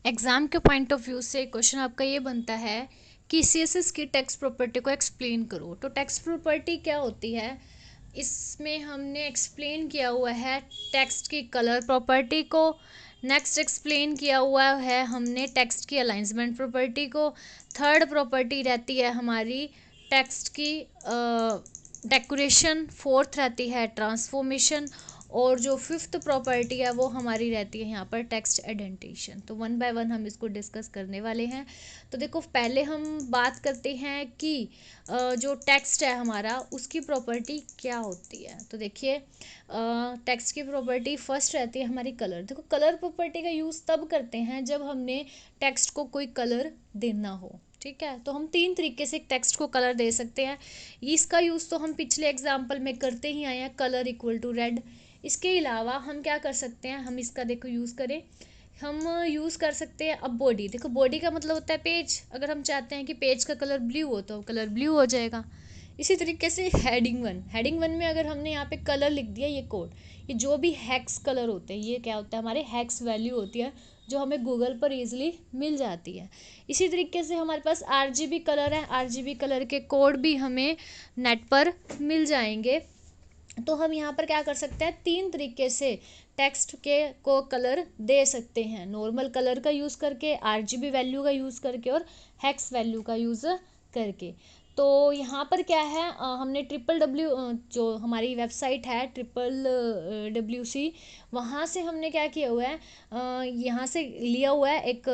Exam के point of view से question आपका ये बनता है कि सीएसएस की टेक्स्ट प्रॉपर्टी को एक्सप्लेन करो। तो टेक्स्ट प्रॉपर्टी क्या होती है, इसमें हमने एक्सप्लेन किया हुआ है टेक्स्ट की कलर प्रॉपर्टी को। नेक्स्ट एक्सप्लेन किया हुआ है हमने टेक्स्ट की अलाइंसमेंट प्रॉपर्टी को। थर्ड प्रॉपर्टी रहती है हमारी टेक्स्ट की डेकोरेशन। फोर्थ रहती है ट्रांसफॉर्मेशन। और जो फिफ्थ प्रॉपर्टी है वो हमारी रहती है यहाँ पर टेक्स्ट एडेंटेशन। तो वन बाय वन हम इसको डिस्कस करने वाले हैं। तो देखो, पहले हम बात करते हैं कि जो टेक्स्ट है हमारा उसकी प्रॉपर्टी क्या होती है। तो देखिए, टेक्स्ट की प्रॉपर्टी फर्स्ट रहती है हमारी कलर। देखो, कलर प्रॉपर्टी का यूज़ तब करते हैं जब हमने टेक्स्ट को कोई कलर देना हो। ठीक है, तो हम तीन तरीके से टेक्स्ट को कलर दे सकते हैं। इसका यूज़ तो हम पिछले एग्जाम्पल में करते ही आए हैं, कलर इक्वल टू रेड। इसके अलावा हम क्या कर सकते हैं, हम इसका देखो यूज़ करें, हम यूज़ कर सकते हैं अब बॉडी। देखो, बॉडी का मतलब होता है पेज। अगर हम चाहते हैं कि पेज का कलर ब्लू हो तो कलर ब्लू हो जाएगा। इसी तरीके से हेडिंग वन में अगर हमने यहाँ पे कलर लिख दिया, ये कोड, ये जो भी हैक्स कलर होते हैं, ये क्या होता है, हमारे हैक्स वैल्यू होती है जो हमें गूगल पर ईजिली मिल जाती है। इसी तरीके से हमारे पास आरजीबी कलर है, आरजीबी कलर के कोड भी हमें नेट पर मिल जाएंगे। तो हम यहाँ पर क्या कर सकते हैं, तीन तरीके से टेक्स्ट के को कलर दे सकते हैं। नॉर्मल कलर का यूज़ करके, आरजीबी वैल्यू का यूज़ करके, और हेक्स वैल्यू का यूज़ करके। तो यहाँ पर क्या है, हमने ट्रिपल डब्ल्यू, जो हमारी वेबसाइट है WWC, वहाँ से हमने क्या किया हुआ है, यहाँ से लिया हुआ है एक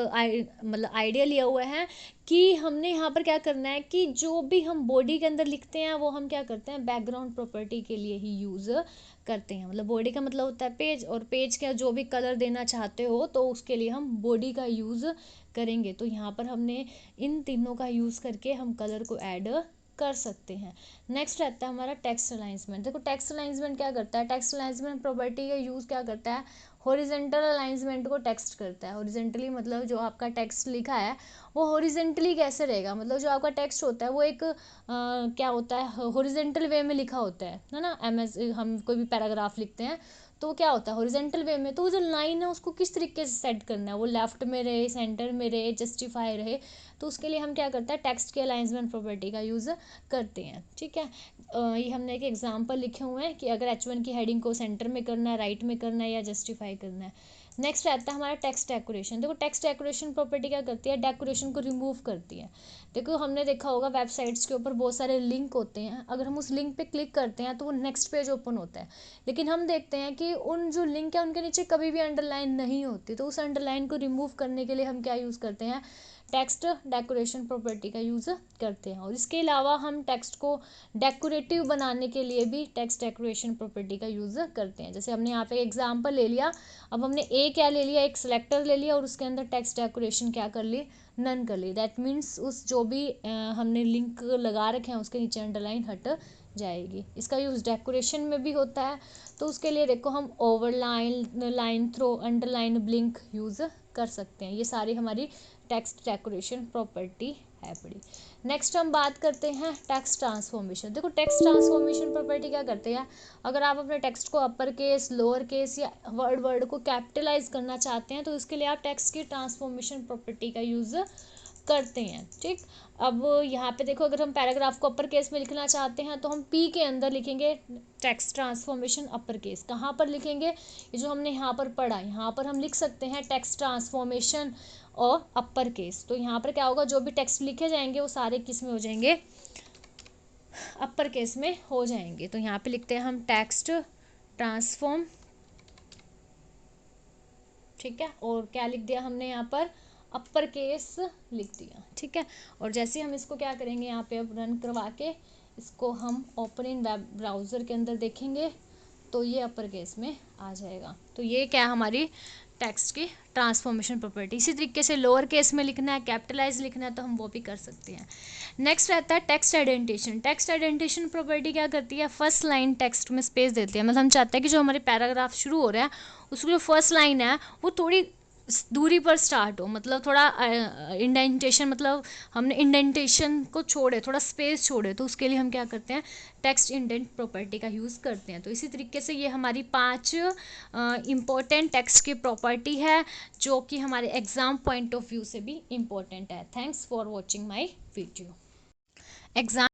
मतलब आइडिया लिया हुआ है कि हमने यहाँ पर क्या करना है कि जो भी हम बॉडी के अंदर लिखते हैं वो हम क्या करते हैं, बैकग्राउंड प्रॉपर्टी के लिए ही यूज़ करते हैं। मतलब बॉडी का मतलब होता है पेज, और पेज का जो भी कलर देना चाहते हो तो उसके लिए हम बॉडी का यूज़ करेंगे। तो यहाँ पर हमने इन तीनों का यूज़ करके हम कलर को ऐड कर सकते हैं। नेक्स्ट रहता है हमारा टेक्स्ट अलाइंसमेंट। देखो, टेक्स्ट अलाइंसमेंट क्या करता है, टेक्स्ट अलाइंसमेंट प्रॉपर्टी का यूज़ क्या करता है, हॉरिजेंटल अलाइंसमेंट को टेक्स्ट करता है। हॉरिजेंटली मतलब जो आपका टेक्स्ट लिखा है वो हॉरिजेंटली कैसे रहेगा, मतलब जो आपका टेक्स्ट होता है वो एक क्या होता है, हॉरिजेंटल वे में लिखा होता है ना। हम कोई भी पैराग्राफ लिखते हैं तो क्या होता है, हॉरिजेंटल वे में। तो वो जो लाइन है उसको किस तरीके से सेट करना है, वो लेफ्ट में रहे, सेंटर में रहे, जस्टिफाई रहे, तो उसके लिए हम क्या करते हैं, टेक्स्ट के अलाइंसमेंट प्रॉपर्टी का यूज़ करते हैं। ठीक है, ये हमने एक एग्जांपल लिखे हुए हैं कि अगर H1 की हेडिंग को सेंटर में करना है, राइट में करना है, या जस्टिफाई करना है। नेक्स्ट रहता है हमारा टेक्स्ट डेकोरेशन। देखो, टेक्स्ट डेकोरेशन प्रॉपर्टी क्या करती है, डेकोरेशन को रिमूव करती है। देखो, हमने देखा होगा वेबसाइट्स के ऊपर बहुत सारे लिंक होते हैं, अगर हम उस लिंक पे क्लिक करते हैं तो वो नेक्स्ट पेज ओपन होता है। लेकिन हम देखते हैं कि उन जो लिंक है उनके नीचे कभी भी अंडरलाइन नहीं होती। तो उस अंडरलाइन को रिमूव करने के लिए हम क्या यूज़ करते हैं, टेक्स्ट डेकोरेशन प्रॉपर्टी का यूज़ करते हैं। और इसके अलावा हम टेक्स्ट को डेकोरेटिव बनाने के लिए भी टेक्स्ट डेकोरेशन प्रॉपर्टी का यूज़ करते हैं। जैसे हमने यहाँ पे एग्जांपल ले लिया, अब हमने क्या ले लिया, एक सेलेक्टर ले लिया और उसके अंदर टेक्स्ट डेकोरेशन क्या कर ली, नन कर ली। दैट मीन्स उस जो भी हमने लिंक लगा रखे हैं उसके नीचे अंडरलाइन हट जाएगी। इसका यूज़ डेकोरेशन में भी होता है। तो उसके लिए देखो, हम overline, line throw, underline, blink use कर सकते हैं। ये सारी हमारी टेक्स्ट डेकोरेशन प्रॉपर्टी है पड़ी। नेक्स्ट हम बात करते हैं टेक्स्ट ट्रांसफॉर्मेशन। देखो, टेक्स्ट ट्रांसफॉर्मेशन प्रॉपर्टी क्या करते हैं, अगर आप अपने टेक्स्ट को अपर केस, लोअर केस या वर्ड को कैपिटलाइज करना चाहते हैं तो इसके लिए आप टेक्स्ट की ट्रांसफॉर्मेशन प्रॉपर्टी का यूज़ करते हैं। ठीक, अब यहाँ पे देखो, अगर हम पैराग्राफ को अपर केस में लिखना चाहते हैं तो हम पी के अंदर लिखेंगे टेक्स्ट ट्रांसफॉर्मेशन अपर केस। कहाँ पर लिखेंगे, ये जो हमने यहाँ पर पढ़ा, यहाँ पर हम लिख सकते हैं टेक्स्ट ट्रांसफॉर्मेशन और अपर केस। तो यहाँ पर क्या होगा, जो भी टेक्स्ट लिखे जाएंगे वो सारे किस में हो जाएंगे, अपर केस में हो जाएंगे। तो यहाँ पे लिखते हैं हम टेक्स्ट ट्रांसफॉर्म। ठीक है, और क्या लिख दिया हमने यहाँ पर, अपर केस लिख दिया। ठीक है, और जैसे हम इसको क्या करेंगे, यहाँ पे अब रन करवा के इसको हम ओपन इन वेब ब्राउज़र के अंदर देखेंगे तो ये अपर केस में आ जाएगा। तो ये क्या हमारी टेक्स्ट की ट्रांसफॉर्मेशन प्रॉपर्टी। इसी तरीके से लोअर केस में लिखना है, कैपिटलाइज लिखना है तो हम वो भी कर सकते हैं। नेक्स्ट रहता है टेक्स्ट आइडेंटिशन। टेक्स्ट आइडेंटिशन प्रॉपर्टी क्या करती है, फर्स्ट लाइन टेक्स्ट में स्पेस देती है। मतलब हम चाहते हैं कि जो हमारे पैराग्राफ शुरू हो रहा है उसकी जो फर्स्ट लाइन है वो थोड़ी दूरी पर स्टार्ट हो, मतलब थोड़ा इंडेंटेशन, मतलब हमने इंडेंटेशन को छोड़े, थोड़ा स्पेस छोड़े, तो उसके लिए हम क्या करते हैं, टेक्स्ट इंडेंट प्रॉपर्टी का यूज़ करते हैं। तो इसी तरीके से ये हमारी 5 इम्पोर्टेंट टेक्स्ट की प्रॉपर्टी है जो कि हमारे एग्जाम पॉइंट ऑफ व्यू से भी इम्पोर्टेंट है। Thanks for watching my video. Exam